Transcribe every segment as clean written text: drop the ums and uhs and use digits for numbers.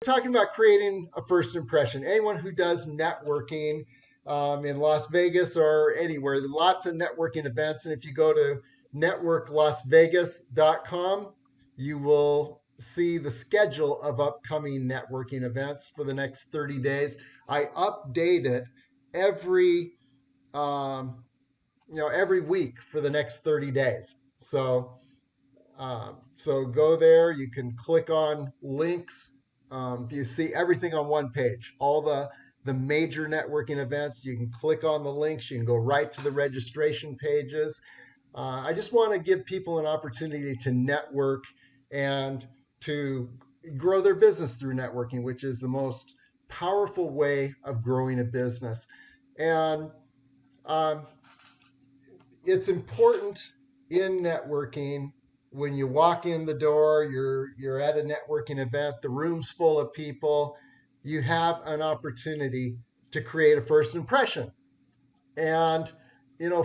talking about creating a first impression. Anyone who does networking in Las Vegas or anywhere, there are lots of networking events. And if you go to networklasvegas.com, you will see the schedule of upcoming networking events for the next 30 days. I update it every um, every week for the next 30 days. So go there. You can click on links. You see everything on one page. All the major networking events. You can click on the links. You can go right to the registration pages. I just want to give people an opportunity to network and to grow their business through networking, which is the most powerful way of growing a business. And um, it's important in networking when you walk in the door, you're at a networking event, the room's full of people, you have an opportunity to create a first impression. And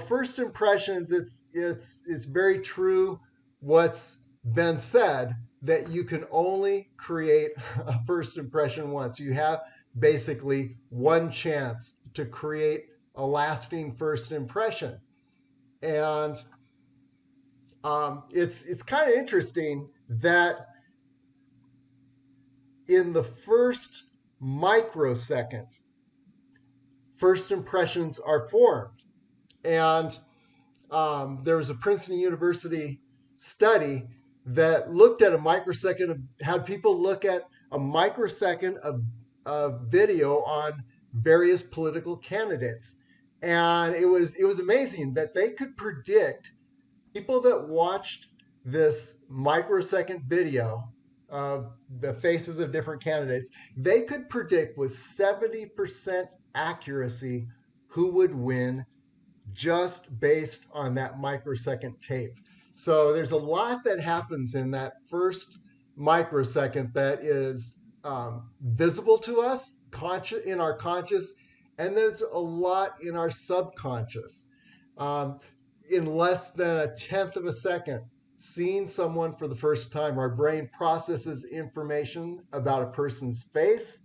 first impressions, it's very true what's been said, that you can only create a first impression once. You have basically one chance to create a lasting first impression. And it's kind of interesting that in the first microsecond, first impressions are formed. And there was a Princeton University study that looked at a microsecond, had people look at a microsecond of video on various political candidates. And it was amazing that they could predict, people that watched this microsecond video of the faces of different candidates, they could predict with 70% accuracy who would win just based on that microsecond tape. So there's a lot that happens in that first microsecond that is visible to us, in our conscious, and there's a lot in our subconscious. In less than a tenth of a second, seeing someone for the first time, our brain processes information about a person's face,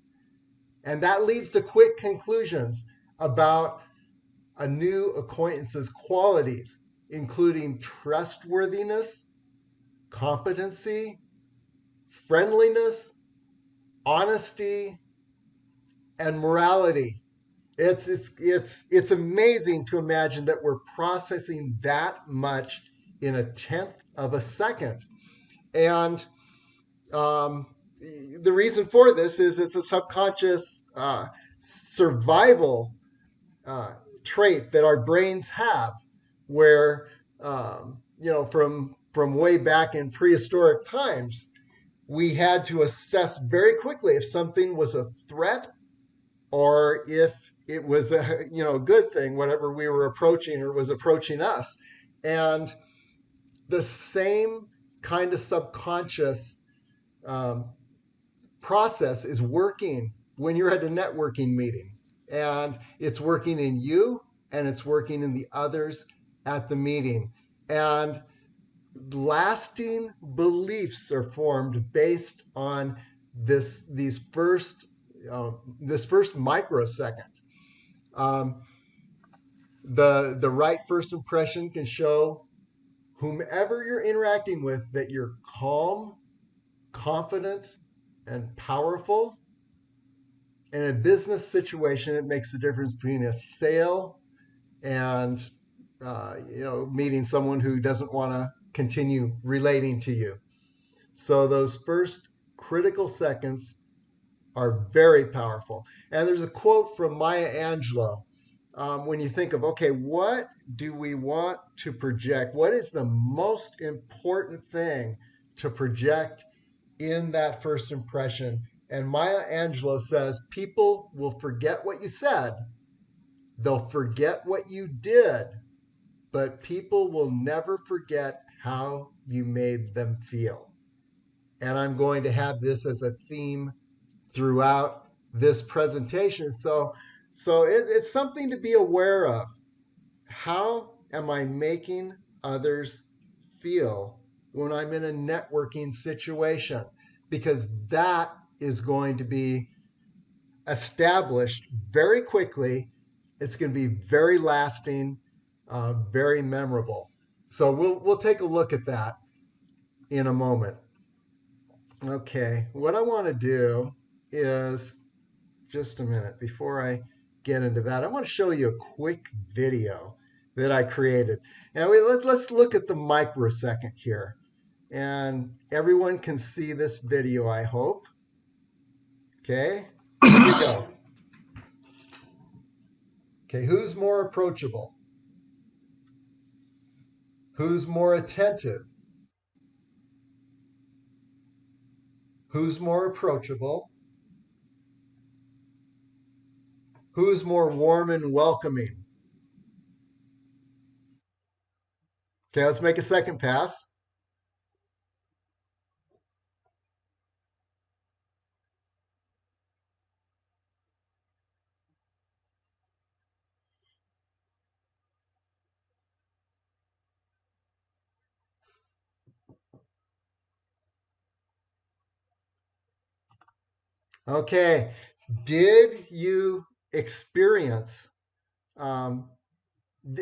and that leads to quick conclusions about a new acquaintance's qualities, including trustworthiness, competency, friendliness, honesty, and morality. It's amazing to imagine that we're processing that much in a tenth of a second. And the reason for this is it's a subconscious survival trait that our brains have, where from way back in prehistoric times, we had to assess very quickly if something was a threat or if it was a good thing, whatever we were approaching or was approaching us. And the same kind of subconscious process is working when you're at a networking meeting, and it's working in you and it's working in the others at the meeting. And lasting beliefs are formed based on this first microsecond. The right first impression can show whomever you're interacting with that you're calm, confident, and powerful. In a business situation, it makes the difference between a sale and meeting someone who doesn't want to continue relating to you. So those first critical seconds are very powerful. And there's a quote from Maya Angelou. When you think of, okay, what do we want to project? What is the most important thing to project in that first impression? And Maya Angelou says, people will forget what you said. They'll forget what you did, but people will never forget how you made them feel. And I'm going to have this as a theme throughout this presentation. So it's something to be aware of. How am I making others feel when I'm in a networking situation? Because that is going to be established very quickly. It's going to be very lasting, very memorable. So we'll take a look at that in a moment. Okay, what I want to do is just a minute before I get into that. I want to show you a quick video that I created. And let's look at the microsecond here. And everyone can see this video, I hope. Okay, here we go. Okay, who's more approachable? Who's more attentive? Who's more approachable? Who's more warm and welcoming? Okay, let's make a second pass. Okay, did you experience, um,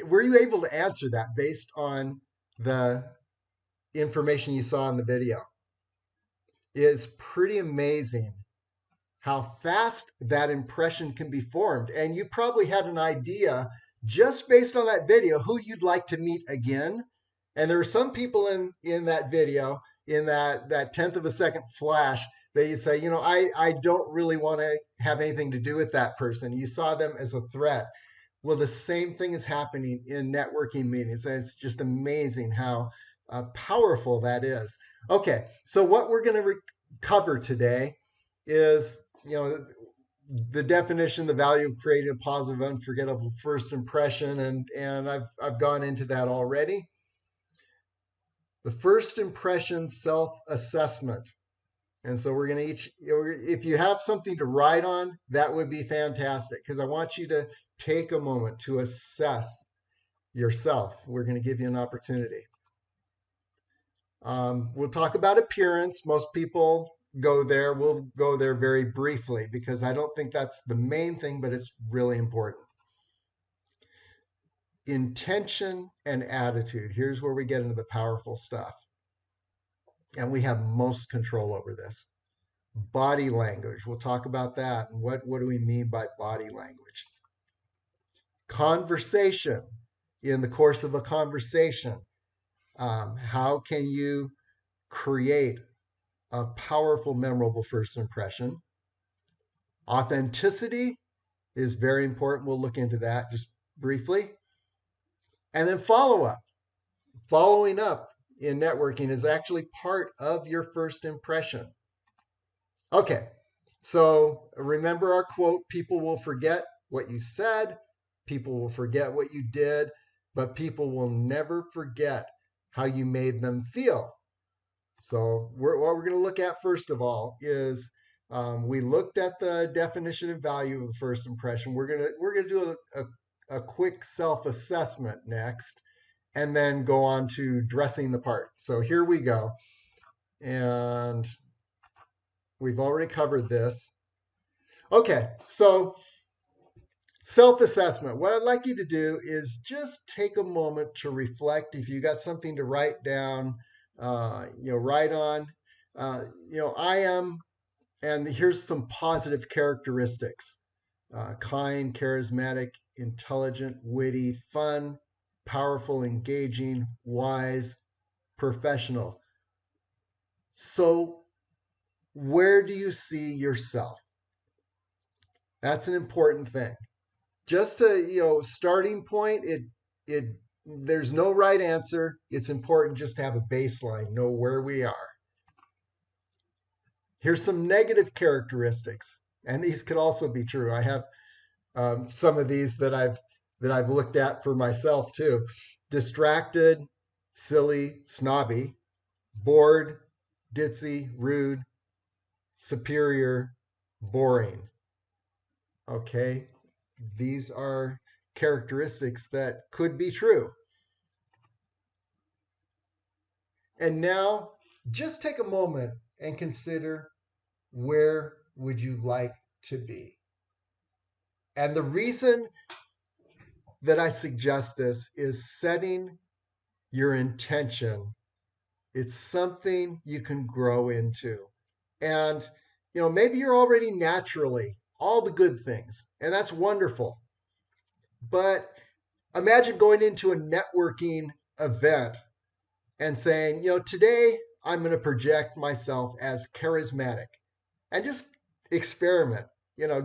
were you able to answer that based on the information you saw in the video? It's pretty amazing how fast that impression can be formed. And you probably had an idea just based on that video who you'd like to meet again. And there are some people in that video, in that tenth of a second flash, that you say, I don't really want to have anything to do with that person. You saw them as a threat. Well, the same thing is happening in networking meetings. And it's just amazing how powerful that is. Okay, so what we're going to cover today is, the definition, the value of creating a positive, unforgettable first impression, and I've gone into that already. The first impression self-assessment. And so we're going to each, if you have something to write on, that would be fantastic, because I want you to take a moment to assess yourself. We're going to give you an opportunity. We'll talk about appearance. Most people go there. We'll go there very briefly because I don't think that's the main thing, but it's really important. Intention and attitude. Here's where we get into the powerful stuff. And we have most control over this. Body language. We'll talk about that. And what do we mean by body language? Conversation. In the course of a conversation, how can you create a powerful, memorable first impression? Authenticity is very important. We'll look into that just briefly. And then follow up. Following up in networking is actually part of your first impression. Okay, so remember our quote, people will forget what you said, people will forget what you did, but people will never forget how you made them feel. So what we're going to look at first of all is, we looked at the definition and value of the first impression. We're gonna do a quick self-assessment next, and then go on to dressing the part. So here we go, and we've already covered this. Okay, so self-assessment. What I'd like you to do is just take a moment to reflect. If you got something to write down, write on. I am, and here's some positive characteristics: kind, charismatic, intelligent, witty, fun, powerful, engaging, wise, professional. So, where do you see yourself? That's an important thing. Just a starting point. It there's no right answer. It's important just to have a baseline, know where we are. Here's some negative characteristics, and these could also be true. I have some of these that I've looked at for myself too. Distracted, silly, snobby, bored, ditzy, rude, superior, boring. Okay, these are characteristics that could be true. And now just take a moment and consider where would you like to be? And the reason that I suggest this is setting your intention. It's something you can grow into. And, maybe you're already naturally all the good things, and that's wonderful. But imagine going into a networking event and saying, today I'm going to project myself as charismatic and just experiment,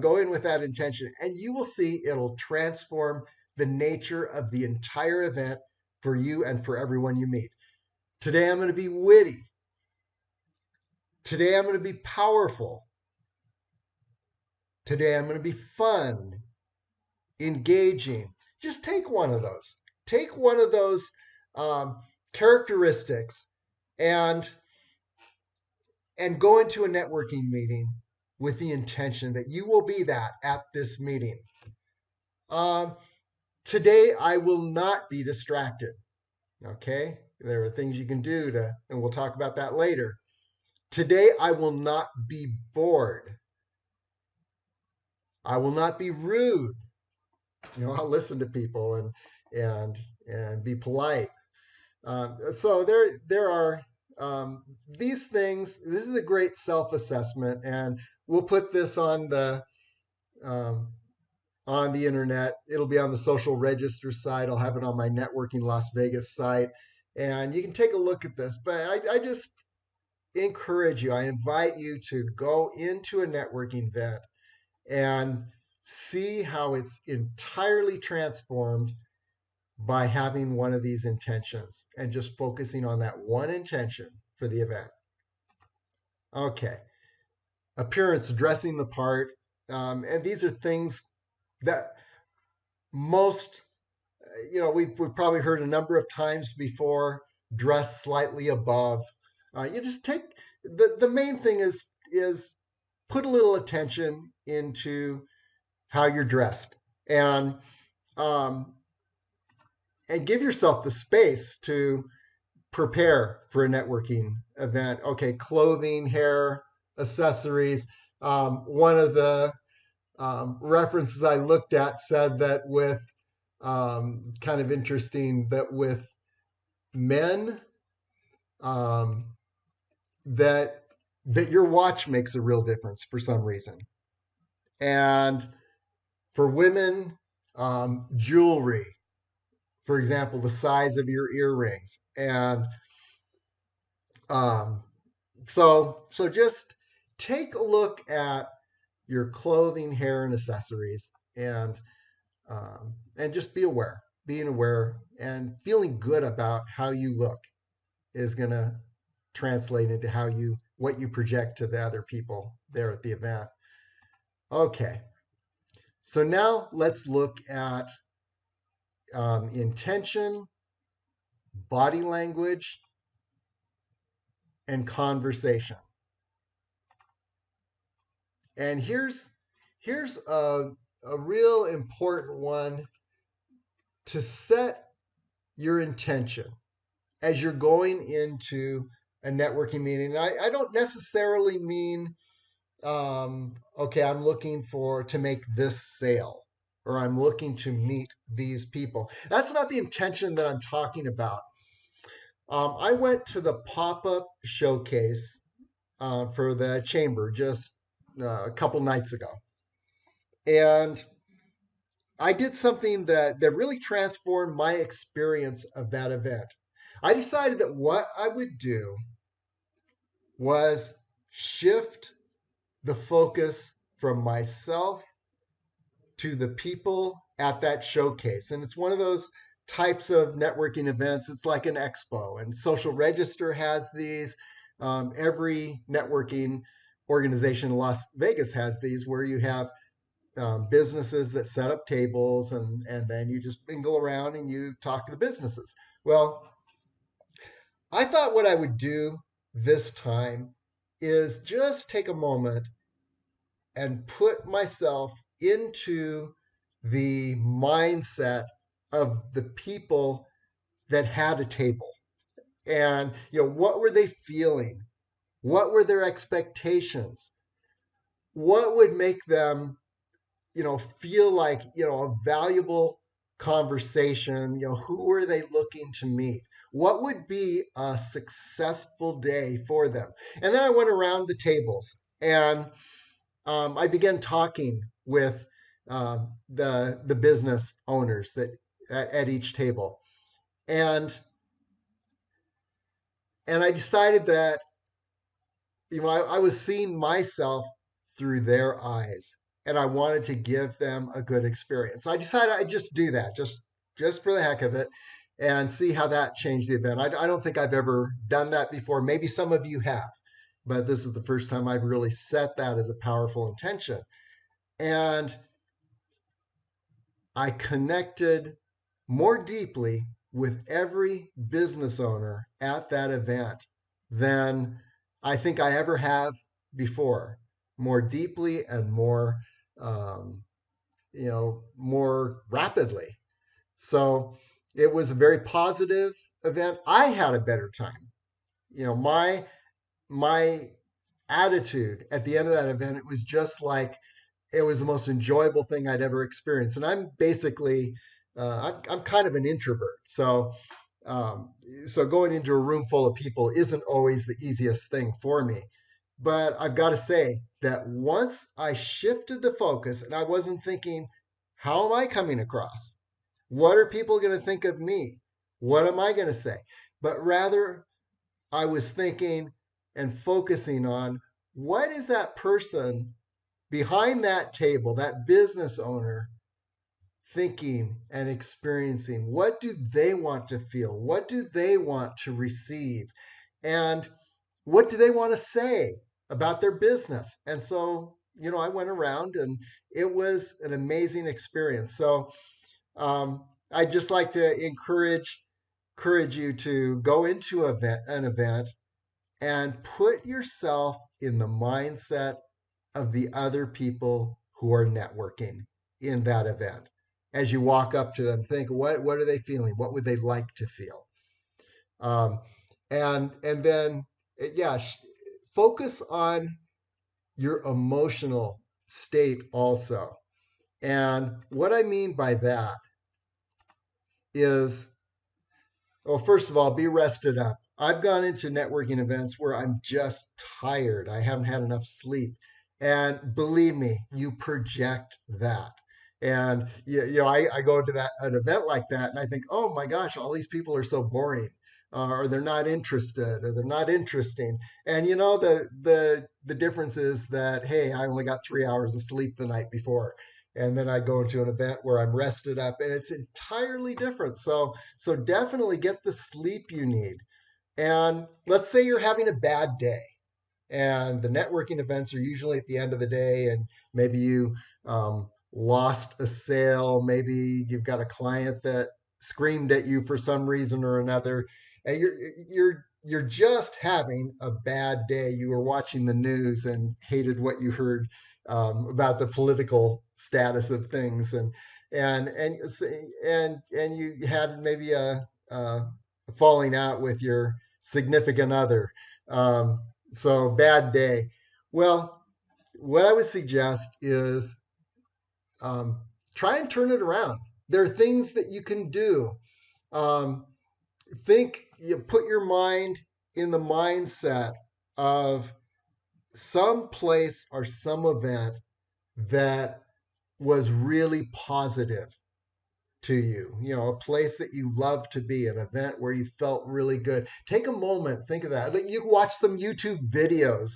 go in with that intention, and you will see it'll transform the nature of the entire event for you and for everyone you meet. Today I'm going to be witty. Today I'm going to be powerful. Today I'm going to be fun, engaging. Just take one of those. Take one of those um, characteristics and go into a networking meeting with the intention that you will be that at this meeting. Um, Today I will not be distracted. Okay, there are things you can do and we'll talk about that later. Today I will not be bored. I will not be rude. I'll listen to people and be polite. So there are these things. This is a great self-assessment, and we'll put this um, on the internet. It'll be on the social register site. I'll have it on my Networking Las Vegas site, and you can take a look at this. But I just encourage you. I invite you to go into a networking event and see how it's entirely transformed by having one of these intentions and just focusing on that one intention for the event. Okay, appearance, dressing the part. And these are things that most, we've probably heard a number of times before. Dress slightly above. You just take the main thing is put a little attention into how you're dressed, and um, give yourself the space to prepare for a networking event. Okay, clothing, hair, accessories. One of the references I looked at said that with kind of interesting that with men, um, that your watch makes a real difference for some reason, and for women, jewelry, for example, the size of your earrings, and um, so just take a look at your clothing, hair, and accessories, and just be aware. Being aware and feeling good about how you look is going to translate into what you project to the other people there at the event. Okay, so now let's look at intention, body language, and conversation. And here's a real important one to set your intention as you're going into a networking meeting. I don't necessarily mean, okay, I'm looking to make this sale, or I'm looking to meet these people. That's not the intention that I'm talking about. I went to the pop-up showcase for the chamber just a couple nights ago. And I did something that really transformed my experience of that event. I decided that what I would do was shift the focus from myself to the people at that showcase. And it's one of those types of networking events. It's like an expo, and Social Register has these. Every networking organization in Las Vegas has these, where you have businesses that set up tables, and then you just mingle around and you talk to the businesses. Well, I thought what I would do this time is just take a moment and put myself into the mindset of the people that had a table. And what were they feeling? What were their expectations? what would make them, feel like, a valuable conversation. Who were they looking to meet? What would be a successful day for them? And then I went around the tables, and I began talking with the business owners that at each table, and I decided that, I was seeing myself through their eyes, and I wanted to give them a good experience. I decided I'd just do that, just for the heck of it, and see how that changed the event. I don't think I've ever done that before. Maybe some of you have, but this is the first time I've really set that as a powerful intention. And I connected more deeply with every business owner at that event than I think I ever have before, more deeply and um, more rapidly. So it was a very positive event. I had a better time. My attitude at the end of that event, it was just like it was the most enjoyable thing I'd ever experienced. And I'm basically, I'm kind of an introvert. Um, so going into a room full of people isn't always the easiest thing for me. But I've got to say that once I shifted the focus and I wasn't thinking, how am I coming across? What are people going to think of me? What am I going to say? But rather, I was thinking and focusing on, what is that person behind that table, that business owner, thinking and experiencing? What do they want to feel? What do they want to receive? And what do they want to say about their business? And so, I went around, and it was an amazing experience. So, I'd just like to encourage you to go into an event and put yourself in the mindset of the other people who are networking in that event. As you walk up to them, think, what are they feeling? What would they like to feel? Um, and then, yeah, focus on your emotional state also. And what I mean by that is, well, first of all, be rested up. I've gone into networking events where I'm just tired. I haven't had enough sleep. And believe me, you project that. And I go into an event like that, and I think, oh my gosh, all these people are so boring, or they're not interested, or they're not interesting. And the difference is that, hey, I only got 3 hours of sleep the night before, and then I go into an event where I'm rested up, and it's entirely different. So definitely get the sleep you need. And let's say you're having a bad day, and the networking events are usually at the end of the day, and maybe you lost a sale, maybe you've got a client that screamed at you for some reason or another, and you're just having a bad day. You were watching the news and hated what you heard about the political status of things, and you had maybe a falling out with your significant other. Um, so bad day. Well, what I would suggest is, um, try and turn it around. There are things that you can do. Um, put your mind in the mindset of some place or some event that was really positive to you, a place that you love to be, an event where you felt really good. Take a moment, think of that. Like, you watch some YouTube videos,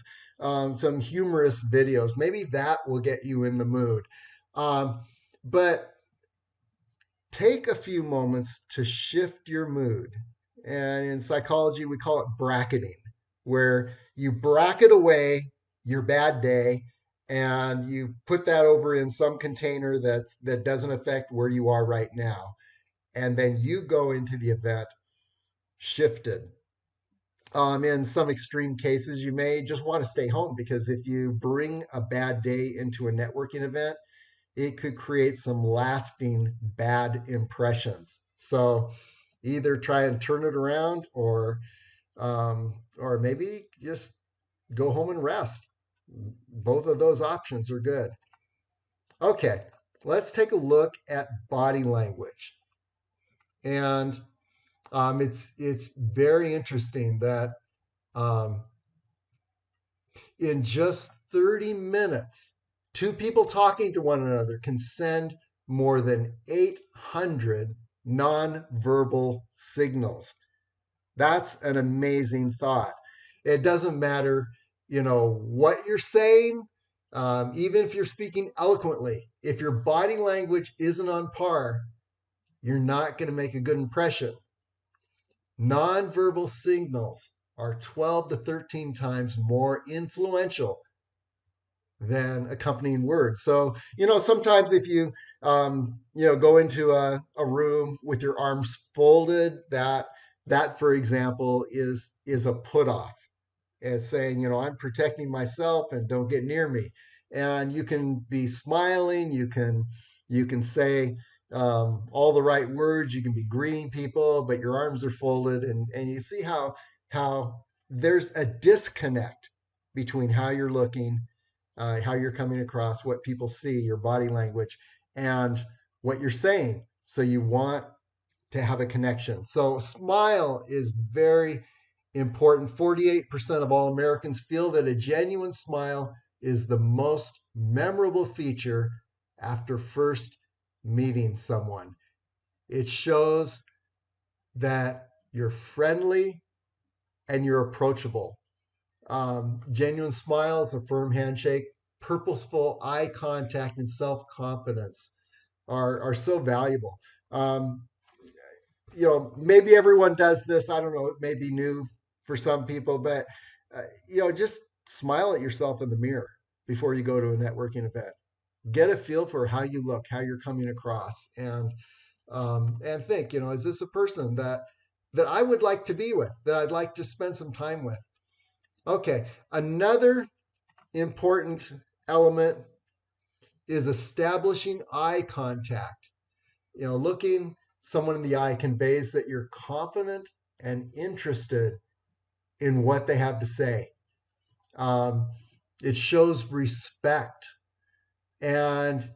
some humorous videos. Maybe that will get you in the mood. Um, but take a few moments to shift your mood. And in psychology, we call it bracketing, where you bracket away your bad day and you put that over in some container that doesn't affect where you are right now. And then you go into the event shifted. In some extreme cases, you may just want to stay home, because if you bring a bad day into a networking event, it could create some lasting bad impressions. So either try and turn it around, or maybe just go home and rest. Both of those options are good. Okay, let's take a look at body language. And it's very interesting that um, in just 30 minutes, two people talking to one another can send more than 800 nonverbal signals. That's an amazing thought. It doesn't matter, what you're saying, even if you're speaking eloquently. If your body language isn't on par, you're not going to make a good impression. Nonverbal signals are 12 to 13 times more influential than accompanying words. So, sometimes if go into a room with your arms folded, that, for example, is a put off. It's saying, I'm protecting myself and don't get near me. And you can be smiling, you can say all the right words, you can be greeting people, but your arms are folded, and you see how there's a disconnect between how you're looking, how you're coming across, what people see, your body language, and what you're saying. So you want to have a connection. So smile is very important. 48% of all Americans feel that a genuine smile is the most memorable feature after first meeting someone. It shows that you're friendly and you're approachable. Genuine smiles, a firm handshake, purposeful eye contact, and self confidence are so valuable. Um, maybe everyone does this. I don't know. It may be new for some people, but just smile at yourself in the mirror before you go to a networking event. Get a feel for how you look, how you're coming across, and think, is this a person that I would like to be with, that I'd like to spend some time with? Okay, another important element is establishing eye contact. Looking someone in the eye conveys that you're confident and interested in what they have to say. Um, it shows respect, and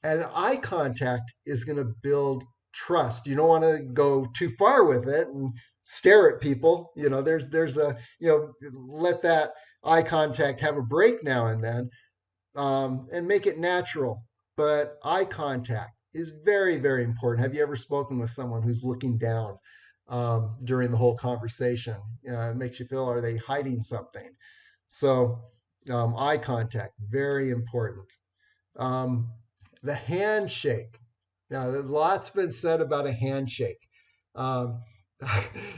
eye contact is going to build trust. You don't want to go too far with it and stare at people. There's a let that eye contact have a break now and then, and make it natural. But eye contact is very, very important. Have you ever spoken with someone who's looking down during the whole conversation? It makes you feel, are they hiding something? So, eye contact, very important. Um, the handshake. Now, there's lots been said about a handshake. Um,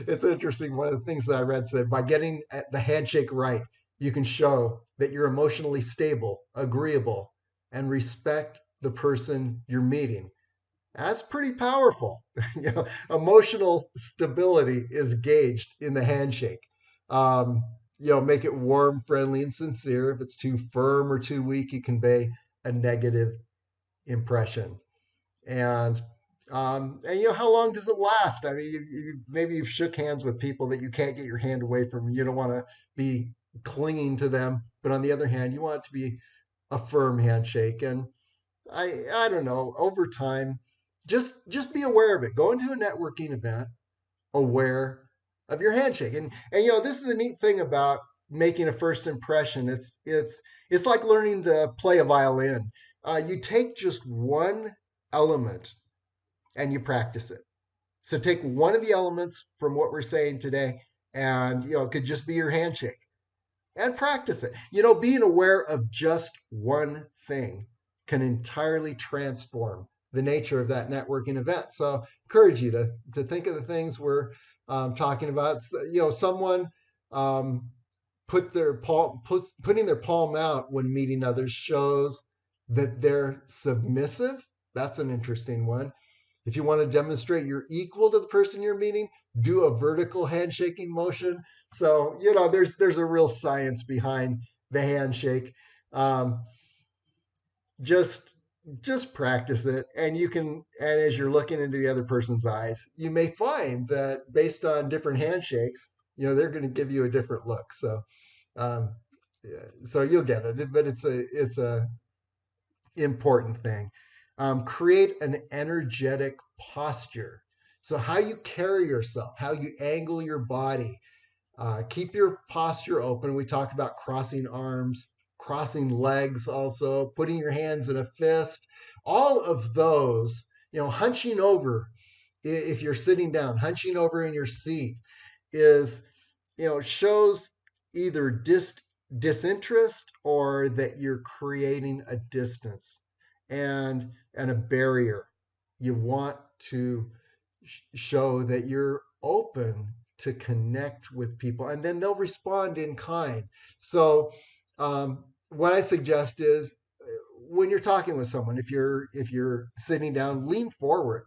it's interesting. One of the things that I read said by getting the handshake right, you can show that you're emotionally stable, agreeable, and respect the person you're meeting. That's pretty powerful. Emotional stability is gauged in the handshake. Um, make it warm, friendly, and sincere. If it's too firm or too weak, you convey a negative impression. And how long does it last? I mean, maybe you've shook hands with people that you can't get your hand away from. You don't want to be clinging to them, but on the other hand, you want it to be a firm handshake. And I don't know. Over time, just be aware of it. Go into a networking event aware of your handshake. And this is the neat thing about making a first impression. It's like learning to play a violin. You take just one element and you practice it. So take one of the elements from what we're saying today, and it could just be your handshake, and practice it. Being aware of just one thing can entirely transform the nature of that networking event. So I encourage you to think of the things we're talking about. Someone putting their palm out when meeting others shows that they're submissive. That's an interesting one. If you want to demonstrate you're equal to the person you're meeting, do a vertical handshaking motion. So, there's a real science behind the handshake. Um, just just practice it, and as you're looking into the other person's eyes, you may find that based on different handshakes, they're going to give you a different look. So, um, Yeah, so you'll get it, but it's a important thing. Create an energetic posture. So how you carry yourself, how you angle your body, keep your posture open. We talked about crossing arms, crossing legs, also putting your hands in a fist. All of those, hunching over if you're sitting down, hunching over in your seat is shows either disinterest or that you're creating a distance and a barrier. You want to show that you're open to connect with people, and then they'll respond in kind. So, what I suggest is when you're talking with someone, if you're sitting down, lean forward.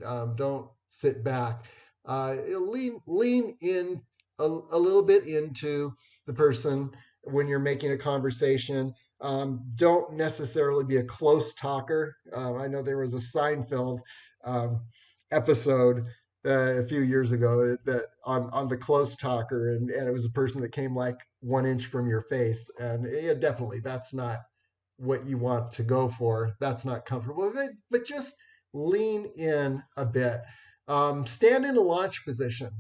Don't sit back. Lean in a little bit into the person when you're making a conversation. Don't necessarily be a close talker. I know there was a Seinfeld um, episode a few years ago that on the close talker, and it was a person that came like 1 inch from your face, and yeah, definitely that's not what you want to go for. That's not comfortable, but just lean in a bit. Stand in a launch position.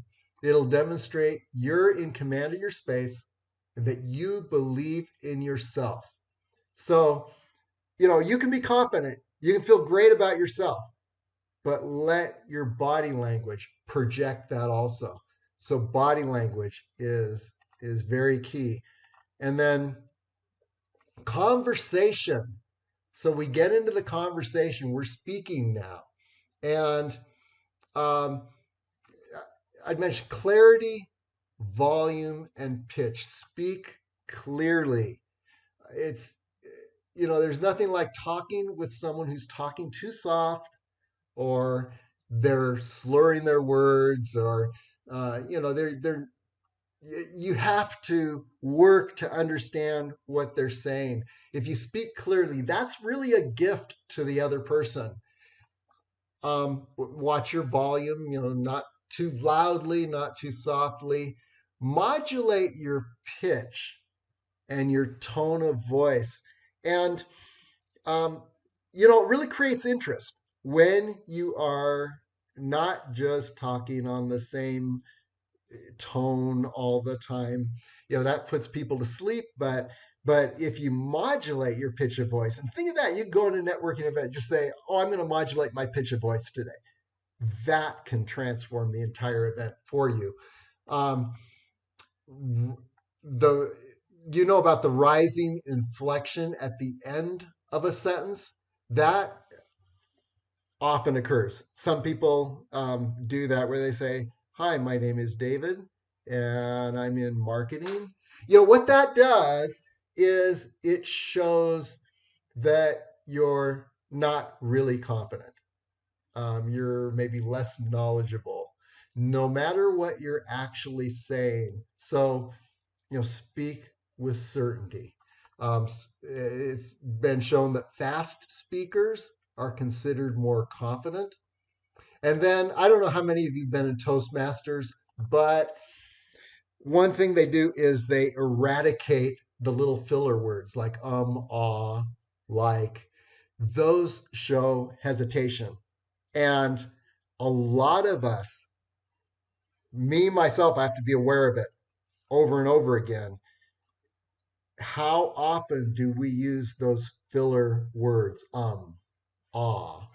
It'll demonstrate you're in command of your space and that you believe in yourself. So, you can be confident, you can feel great about yourself, but let your body language project that also. So, body language is very key. And then conversation. So we get into the conversation. We're speaking now. And um, I'd mentioned clarity, volume, and pitch. Speak clearly. It's, there's nothing like talking with someone who's talking too soft, or they're slurring their words, or, they're you have to work to understand what they're saying. If you speak clearly, that's really a gift to the other person. Watch your volume, not too loudly, not too softly. Modulate your pitch and your tone of voice. And, um, it really creates interest when you are not just talking on the same tone all the time. That puts people to sleep. But if you modulate your pitch of voice, and think of that, you go to a networking event, just say, "Oh, I'm going to modulate my pitch of voice today." That can transform the entire event for you. Um, the about the rising inflection at the end of a sentence. That often occurs. Some people do that where they say, "Hi, my name is David, and I'm in marketing." What that does is it shows that you're not really confident. You're maybe less knowledgeable, no matter what you're actually saying. So, speak with certainty. It's been shown that fast speakers are considered more confident. And then I don't know how many of you have been in Toastmasters, but one thing they do is they eradicate the little filler words like ah, like. Those show hesitation. And a lot of us, me, myself, I have to be aware of it over and over again. How often do we use those filler words? Ah.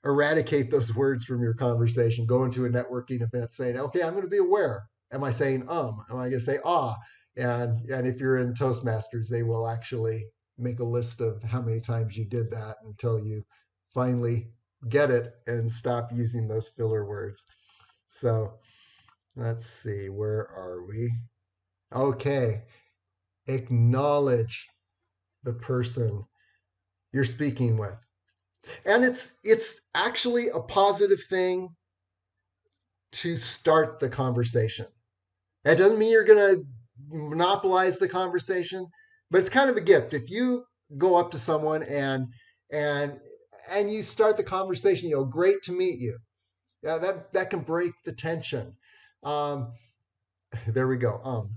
Eradicate those words from your conversation. Go into a networking event saying, "Okay, I'm going to be aware. Am I saying Am I going to say ah?" And if you're in Toastmasters, they will actually make a list of how many times you did that until you finally get it and stop using those filler words. So let's see, where are we? Okay, acknowledge the person you're speaking with. And it's actually a positive thing to start the conversation. That doesn't mean you're going to monopolize the conversation, but it's kind of a gift. If you go up to someone and and you start the conversation, "Great to meet you." Yeah, that can break the tension. Um, there we go.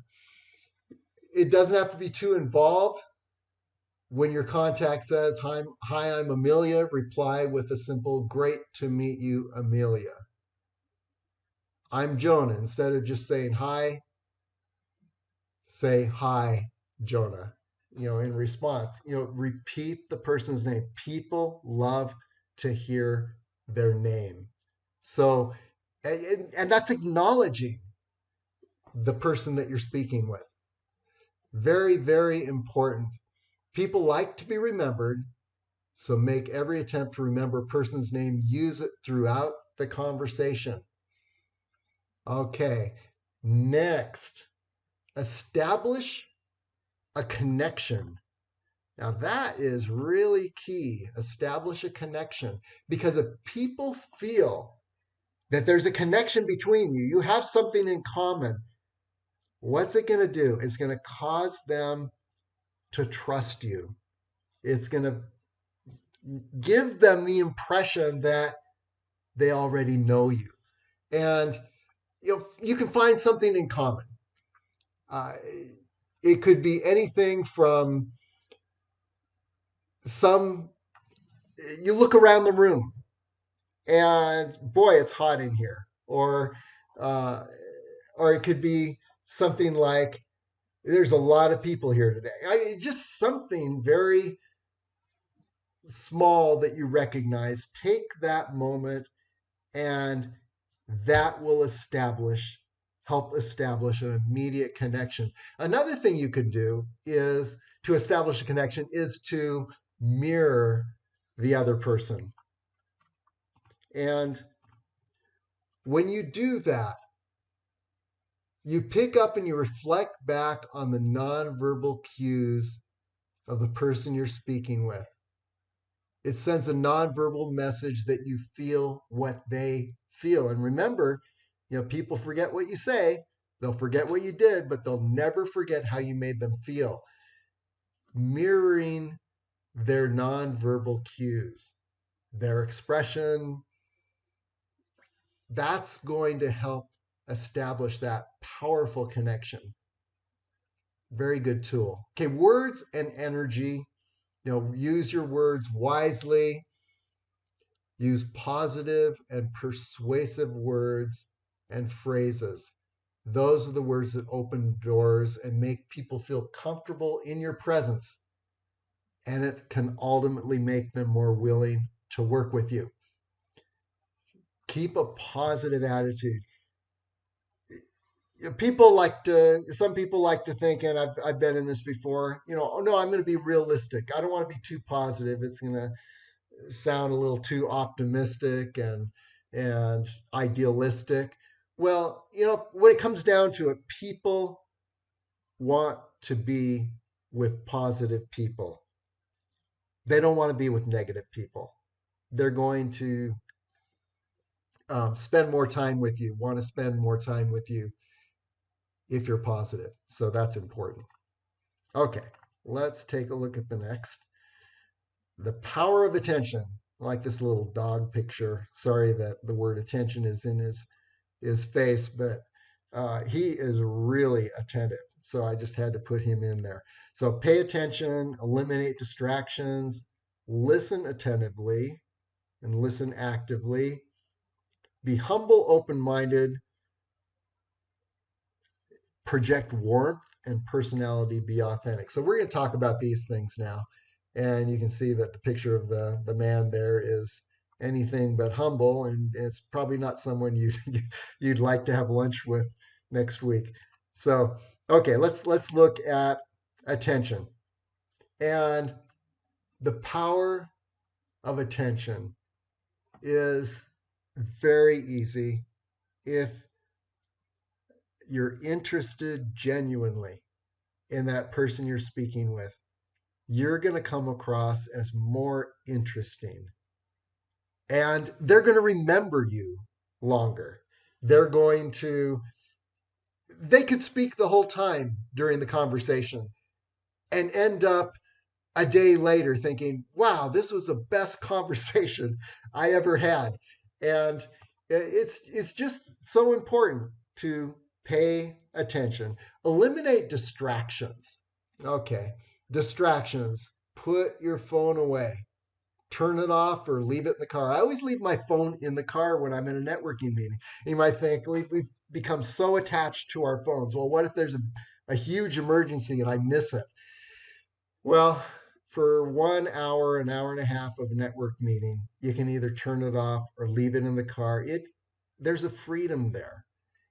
It doesn't have to be too involved. When your contact says, hi, I'm Amelia, reply with a simple, great to meet you, Amelia. I'm Jonah. Instead of just saying hi, say hi, Jonah. In response, repeat the person's name. People love to hear their name. So, and that's acknowledging the person that you're speaking with. Very, very important. People like to be remembered, so make every attempt to remember a person's name. Use it throughout the conversation. Okay, next, establish a connection. Now, that is really key. Establish a connection. Because if people feel that there's a connection between you, you have something in common, what's it going to do? It's going to cause them to trust you. It's going to give them the impression that they already know you. And you can find something in common. Uh, it could be anything from you look around the room and boy, it's hot in here. Uh, or it could be something like, there's a lot of people here today. Just something very small that you recognize. Take that moment, and that will help establish an immediate connection. Another thing you could do is to establish a connection is to mirror the other person. And when you do that, you pick up and you reflect back on the nonverbal cues of the person you're speaking with. It sends a nonverbal message that you feel what they feel. And remember, people forget what you say, they'll forget what you did, but they'll never forget how you made them feel. Mirroring their nonverbal cues, their expression, that's going to help establish that powerful connection. Very good tool. Okay, words and energy. Use your words wisely. Use positive and persuasive words and phrases. Those are the words that open doors and make people feel comfortable in your presence. And it can ultimately make them more willing to work with you. Keep a positive attitude. Some people like to think, and I've been in this before, oh no, I'm going to be realistic. I don't want to be too positive. It's going to sound a little too optimistic and idealistic. Well, when it comes down to it, people want to be with positive people. They don't want to be with negative people. They're going to spend more time with you, want to spend more time with you if you're positive. So that's important. Okay, let's take a look at the next. The power of attention. I like this little dog picture. Sorry that the word attention is in his face, but he is really attentive. So I just had to put him in there. So pay attention, eliminate distractions, listen attentively, and listen actively. Be humble, open-minded, project warmth and personality, be authentic. So we're going to talk about these things now. And you can see that the picture of the man there is anything but humble, and it's probably not someone you'd like to have lunch with next week. So, okay, let's look at attention. And the power of attention is very easy if you're interested genuinely in that person you're speaking with. You're going to come across as more interesting. And they're going to remember you longer. They could speak the whole time during the conversation and end up a day later thinking, wow, this was the best conversation I ever had. And it's just so important to Pay attention. Eliminate distractions. Okay, distractions. Put your phone away. Turn it off or leave it in the car. I always leave my phone in the car when I'm in a networking meeting. You might think we've become so attached to our phones. Well, what if there's a huge emergency and I miss it? Well, for 1 hour, an hour and a half of a network meeting, you can either turn it off or leave it in the car. There's a freedom there,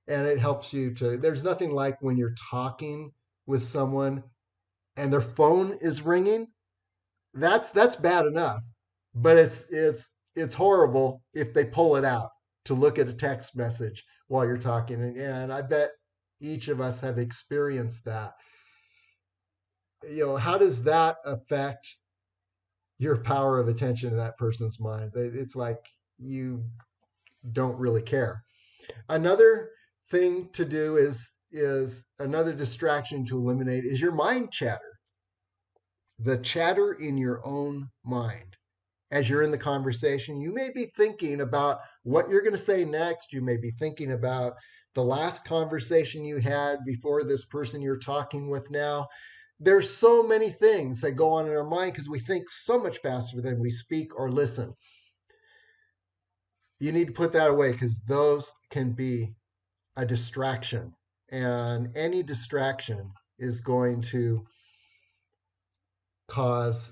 and it helps you to. There's nothing like when you're talking with someone and their phone is ringing. That's bad enough, but it's horrible if they pull it out to look at a text message while you're talking. And I bet each of us have experienced that. How does that affect your power of attention to that person's mind? It's like you don't really care. Another thing to do is another distraction to eliminate is your mind chatter. The chatter in your own mind. As you're in the conversation, you may be thinking about what you're going to say next. You may be thinking about the last conversation you had before this person you're talking with now. There's so many things that go on in our mind because we think so much faster than we speak or listen. You need to put that away because those can be a distraction. And any distraction is going to cause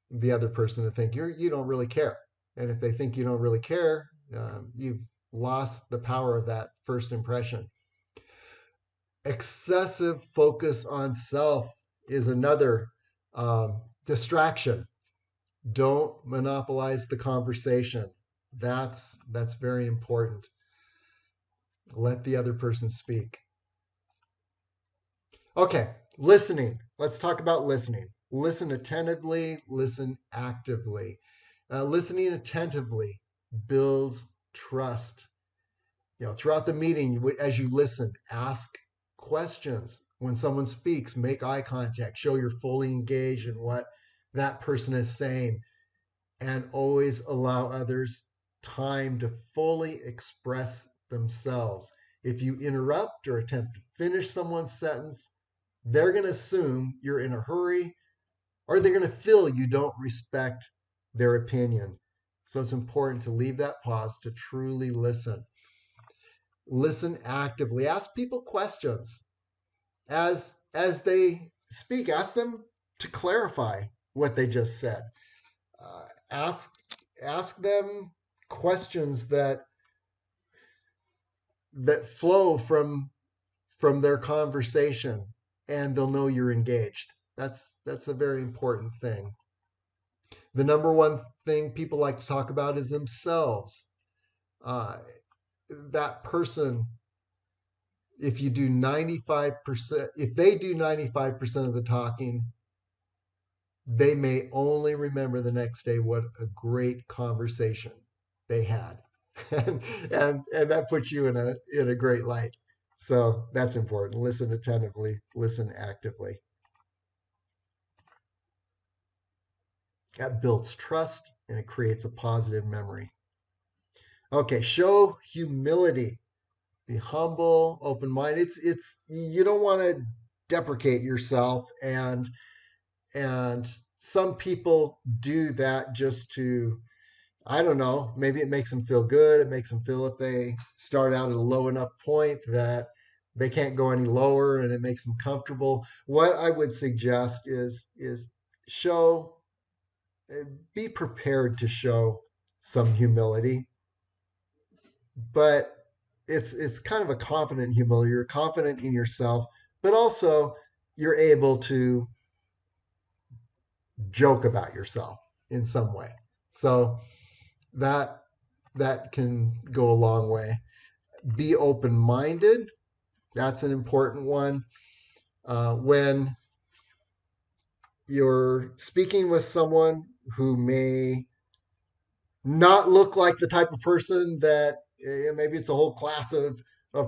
the other person to think you don't really care. And if they think you don't really care, you've lost the power of that first impression. Excessive focus on self is another distraction. Don't monopolize the conversation. That's very important. Let the other person speak. Okay, listening. Let's talk about listening. Listen attentively, listen actively. Listening attentively builds trust. Throughout the meeting, as you listen, ask questions. When someone speaks, make eye contact, show you're fully engaged in what that person is saying, and always allow others time to fully express themselves. If you interrupt or attempt to finish someone's sentence, they're going to assume you're in a hurry or they're going to feel you don't respect their opinion. So it's important to leave that pause to truly listen. Listen actively. Ask people questions as they speak. Ask them to clarify what they just said. Ask them questions that flow from their conversation, and they'll know you're engaged. That's a very important thing. The number one thing people like to talk about is themselves. Uh, that person, if you do 95%, if they do 95% of the talking, they may only remember the next day what a great conversation they had. And that puts you in a great light. So that's important. Listen attentively, listen actively. That builds trust and it creates a positive memory. Okay, show humility. Be humble, open minded. It's you don't want to deprecate yourself, and some people do that just to, I don't know, maybe it makes them feel good. It makes them feel if they start out at a low enough point that they can't go any lower, and it makes them comfortable. What I would suggest is show be prepared to show some humility, but it's kind of a confident humility. You're confident in yourself, but also you're able to joke about yourself in some way. So that that can go a long way. Be open-minded. That's an important one. When you're speaking with someone who may not look like the type of person that maybe it's a whole class of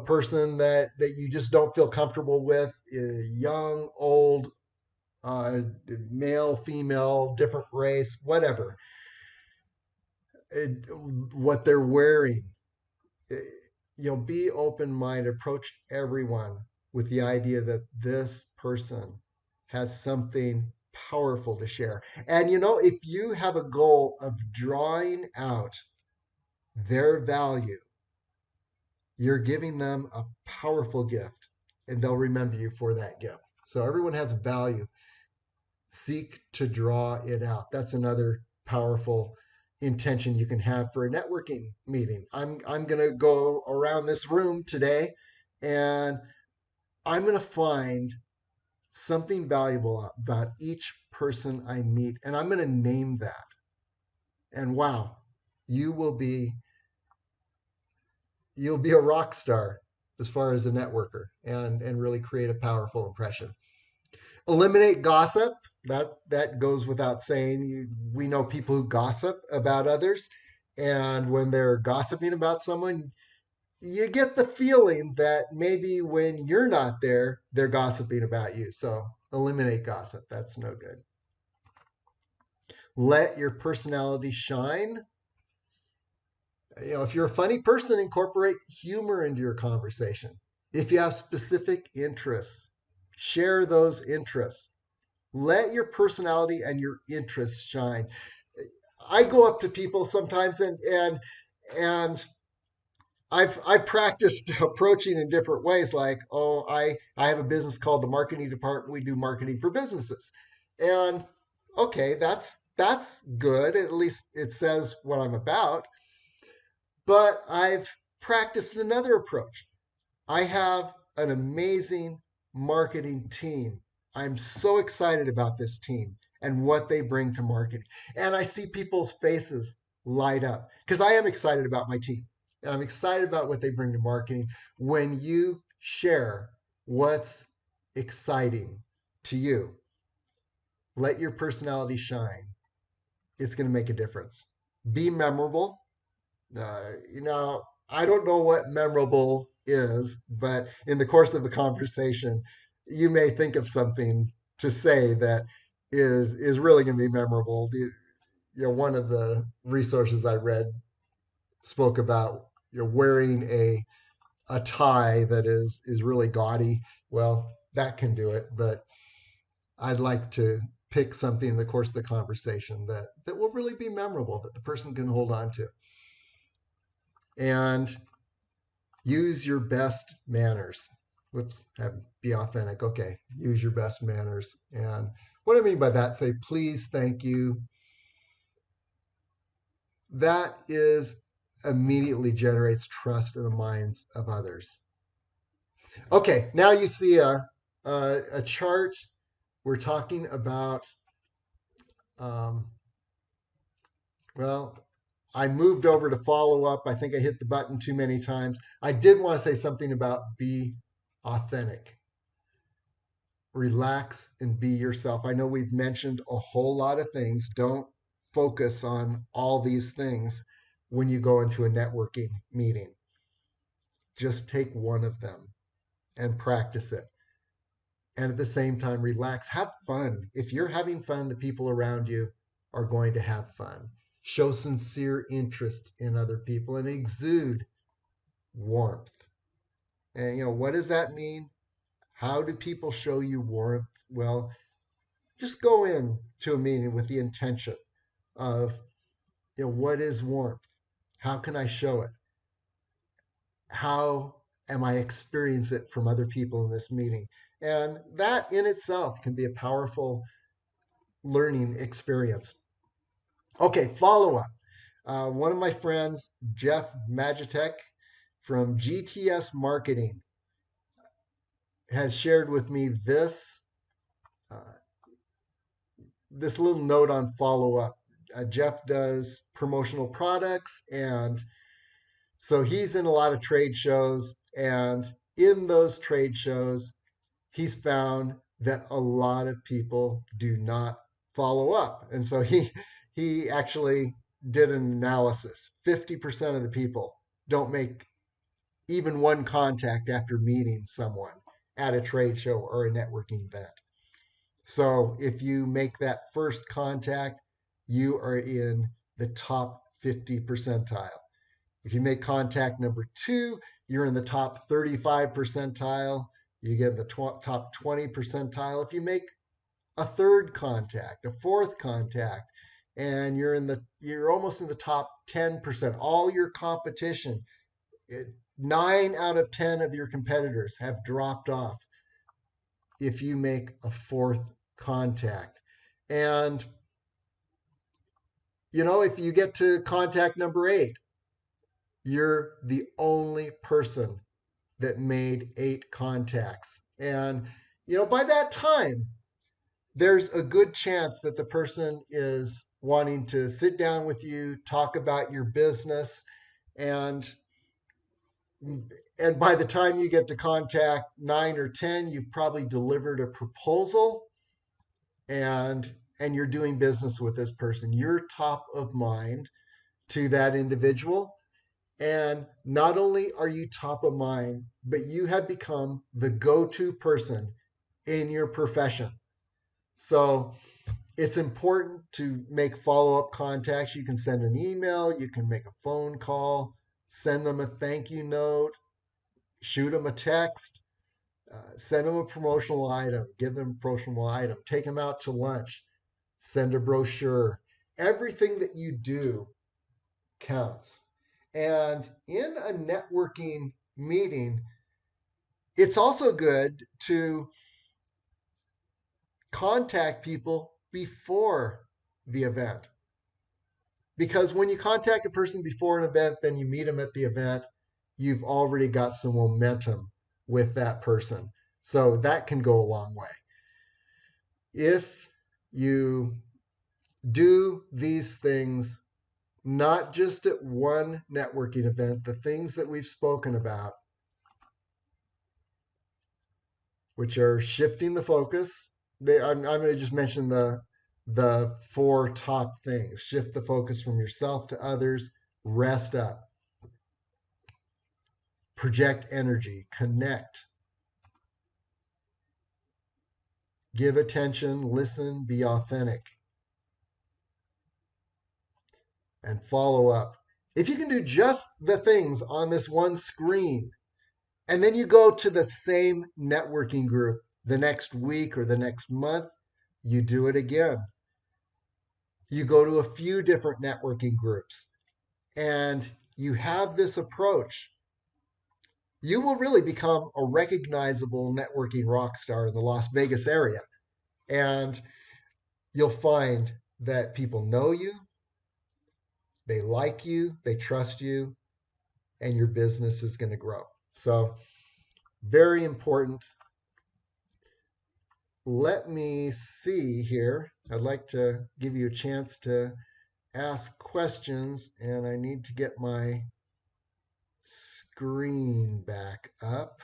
person that you just don't feel comfortable with, young, old, male, female, different race, whatever, what they're wearing. be open-minded, approach everyone with the idea that this person has something powerful to share. And if you have a goal of drawing out their value, you're giving them a powerful gift and they'll remember you for that gift. So everyone has value. Seek to draw it out. That's another powerful intention you can have for a networking meeting. I'm going to go around this room today and I'm going to find something valuable about each person I meet and I'm going to name that. And wow, you will be you'll be a rock star as far as a networker and really create a powerful impression. Eliminate gossip. That goes without saying. We know people who gossip about others, and when they're gossiping about someone, you get the feeling that maybe when you're not there, they're gossiping about you. So eliminate gossip. That's no good. Let your personality shine. If you're a funny person, incorporate humor into your conversation. If you have specific interests, share those interests. Let your personality and your interests shine. I go up to people sometimes and I've practiced approaching in different ways. Like, oh, I have a business called the marketing department. We do marketing for businesses, and okay, that's good. At least it says what I'm about. But I've practiced another approach. I have an amazing marketing team. I'm so excited about this team and what they bring to marketing. And I see people's faces light up because I am excited about my team. And I'm excited about what they bring to marketing. When you share what's exciting to you, let your personality shine. It's going to make a difference. Be memorable. I don't know what memorable is, but in the course of a conversation, you may think of something to say that is really going to be memorable. One of the resources I read spoke about wearing a tie that is really gaudy. Well, that can do it, but I'd like to pick something in the course of the conversation that will really be memorable that the person can hold on to. And use your best manners. Whoops, be authentic. Okay, use your best manners. And what I mean by that, say please, thank you. That is immediately generates trust in the minds of others. Okay, now you see a chart. We're talking about, um, well, I moved over to follow up. I think I hit the button too many times. I did want to say something about be authentic. Relax and be yourself. I know we've mentioned a whole lot of things. Don't focus on all these things when you go into a networking meeting. Just take one of them and practice it. And at the same time, relax. Have fun. If you're having fun, the people around you are going to have fun. Show sincere interest in other people and exude warmth. And what does that mean? How do people show you warmth? Well, just go in to a meeting with the intention of, what is warmth? How can I show it? How am I experience it from other people in this meeting? And that in itself can be a powerful learning experience. Okay, follow up. One of my friends, Jeff Magitek from GTS Marketing, has shared with me uh, this little note on follow up. Jeff does promotional products, and so he's in a lot of trade shows. And in those trade shows, he's found that a lot of people do not follow up. And so he actually did an analysis. 50% of the people don't make even one contact after meeting someone at a trade show or a networking event. So if you make that first contact, you are in the top 50 percentile. If you make contact number 2, you're in the top 35 percentile. You get the top 20 percentile. If you make a third contact, a fourth contact, and you're almost in the top 10%. All your competition, 9 out of 10 of your competitors have dropped off if you make a fourth contact. And if you get to contact number 8, you're the only person that made 8 contacts. And by that time, there's a good chance that the person is wanting to sit down with you, talk about your business, and by the time you get to contact 9 or 10, you've probably delivered a proposal, and you're doing business with this person. You're top of mind to that individual. And not only are you top of mind, but you have become the go-to person in your profession. So it's important to make follow-up contacts. You can send an email, you can make a phone call, send them a thank you note, shoot them a text, send them a promotional item, give them a promotional item, take them out to lunch, send a brochure. Everything that you do counts. And in a networking meeting, it's also good to contact people before the event. Because when you contact a person before an event, then you meet them at the event, you've already got some momentum with that person. So that can go a long way. If you do these things, not just at one networking event, the things that we've spoken about, which are shifting the focus. I'm going to just mention the 4 top things. Shift the focus from yourself to others, rest up, project energy, connect, give attention, listen, be authentic, and follow up. If you can do just the things on this one screen, and then you go to the same networking group the next week or the next month, you do it again. You go to a few different networking groups and you have this approach, you will really become a recognizable networking rock star in the Las Vegas area. And you'll find that people know you, they like you, they trust you, and your business is going to grow. So, very important. Let me see here. I'd like to give you a chance to ask questions, and I need to get my screen back up.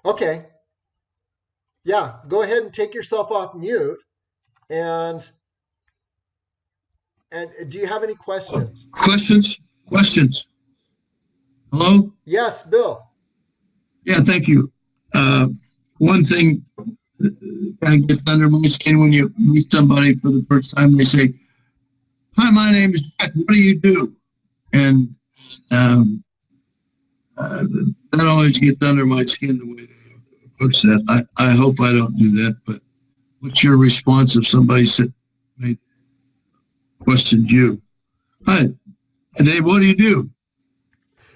Okay. Yeah, go ahead and take yourself off mute. And do you have any questions? Questions. Hello? Yes, Bill. Yeah, thank you. One thing kind of gets under my skin when you meet somebody for the first time. They say, "Hi, my name is Jack. What do you do?" And um, uh, that always gets under my skin the way they approach that. I hope I don't do that, but what's your response if somebody said, they questioned you? Hi, Dave, what do you do?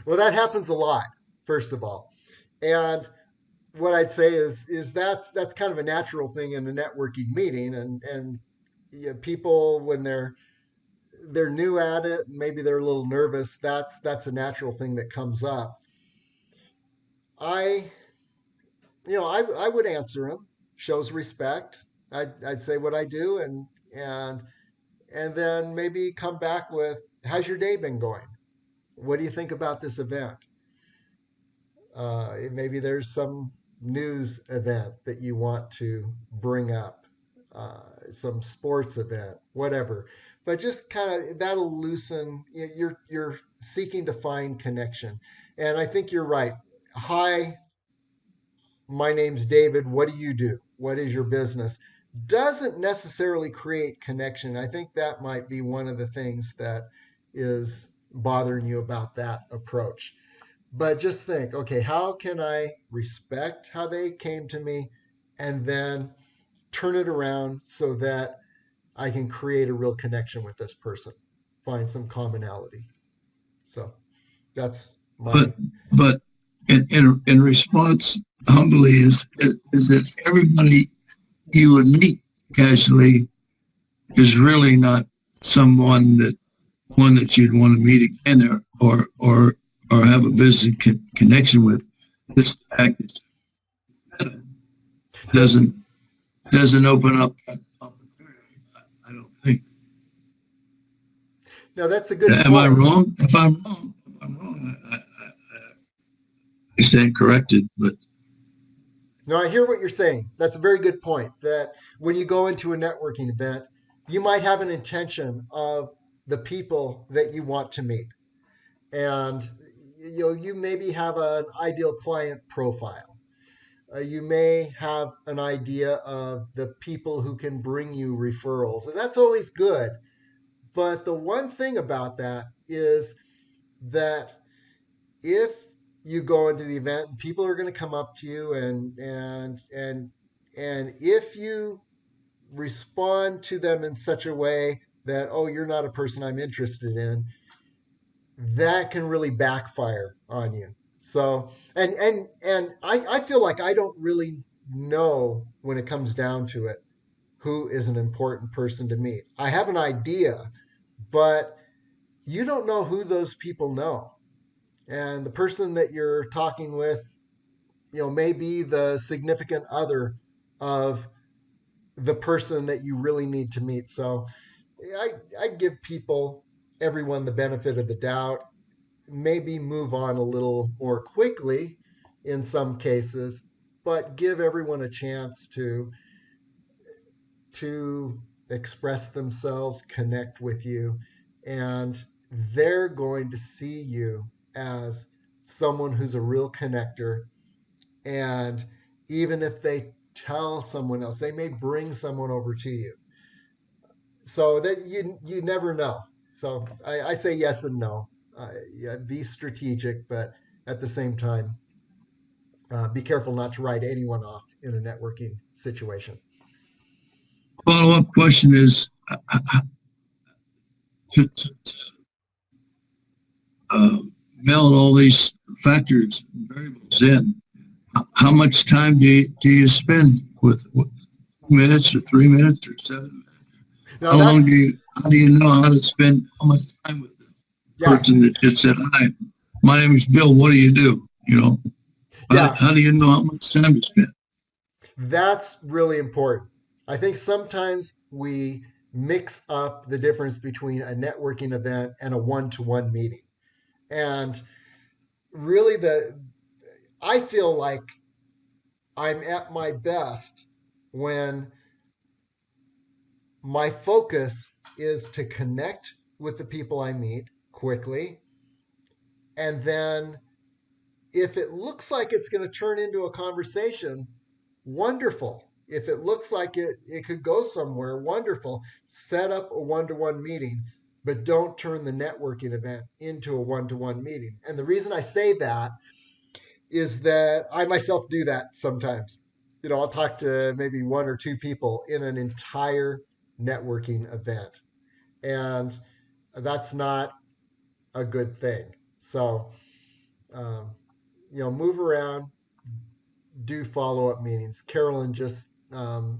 Well, that happens a lot, first of all. And what I'd say is that's kind of a natural thing in a networking meeting, and people when they're new at it, maybe they're a little nervous. That's a natural thing that comes up. I I would answer him, shows respect. I'd say what I do, and then maybe come back with, how's your day been going? What do you think about this event? Maybe there's some news event that you want to bring up, some sports event, whatever. But just kind of that'll loosen. You're seeking to find connection, and I think you're right. Hi, my name's David. What do you do? What is your business? doesn't necessarily create connection. I think that might be one of the things that is bothering you about that approach. But just think, okay, how can I respect how they came to me and then turn it around so that I can create a real connection with this person, find some commonality. So that's my. But but in response, humbly is that everybody you would meet casually is really not someone that one that you'd want to meet again or have a business connection with. This package No, doesn't doesn't open up that opportunity. I don't think. no, that's a good Am I point. wrong? If I'm wrong, I stand corrected. But No, I hear what you're saying. That's a very good point. That when you go into a networking event, you might have an intention of the people that you want to meet. And you maybe have an ideal client profile. You may have an idea of the people who can bring you referrals, and that's always good. But the one thing about that is that if you go into the event and people are going to come up to you and if you respond to them in such a way that, oh, you're not a person I'm interested in, that can really backfire on you. So and I feel like I don't really know when it comes down to it who is an important person to meet. I have an idea, but you don't know who those people know. And the person that you're talking with, may be the significant other of the person that you really need to meet. So I give people, everyone, the benefit of the doubt, maybe move on a little more quickly in some cases, but give everyone a chance to express themselves, connect with you, and they're going to see you as someone who's a real connector. And even if they tell someone else, they may bring someone over to you. So that you never know. So I say yes and no. Yeah, be strategic, but at the same time, be careful not to write anyone off in a networking situation. follow up question is to uh, meld all these factors and variables in. How much time do you spend with 2 minutes or 3 minutes or 7 minutes? Now How long that's how do you know how to spend how much time with the yeah, person that just said, hi, my name is Bill, what do you do? yeah, How do you know how much time to spend? that's really important. I think sometimes we mix up the difference between a networking event and a one-to-one meeting. And really I feel like I'm at my best when my focus is to connect with the people I meet quickly. And then if it looks like it's going to turn into a conversation, wonderful. If it looks like it could go somewhere, wonderful. Set up a one to one meeting, but don't turn the networking event into a one to one meeting. And the reason I say that is that I myself do that sometimes. I'll talk to maybe one or two people in an entire networking event. And that's not a good thing. So, um, move around, do follow up meetings. Carolyn just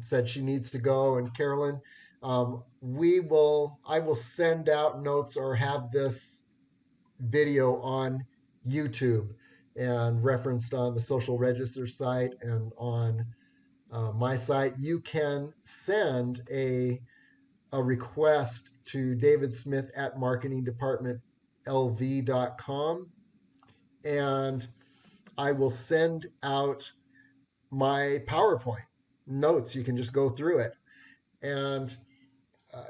said she needs to go, and Carolyn, I will send out notes or have this video on YouTube and referenced on the social register site and on my site. You can send a request to David Smith at marketingdepartmentlv.com, and I will send out my PowerPoint notes. You can just go through it. And,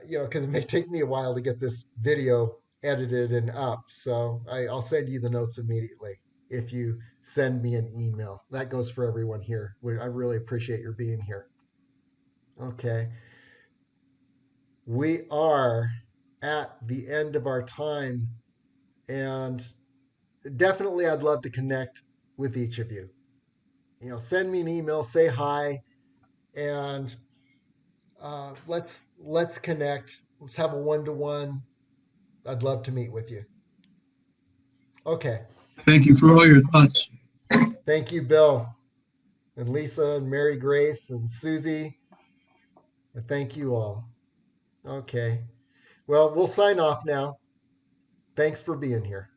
because it may take me a while to get this video edited and up. So I'll send you the notes immediately if you send me an email. That goes for everyone here. I really appreciate your being here. Okay. We are at the end of our time, and definitely I'd love to connect with each of you. Send me an email, say hi, and let's connect. Let's have a one-to-one. I'd love to meet with you. Okay. Thank you for all your thoughts. Thank you, Bill, and Lisa, and Mary Grace, and Susie. And thank you all. Okay. Well, we'll sign off now. Thanks for being here.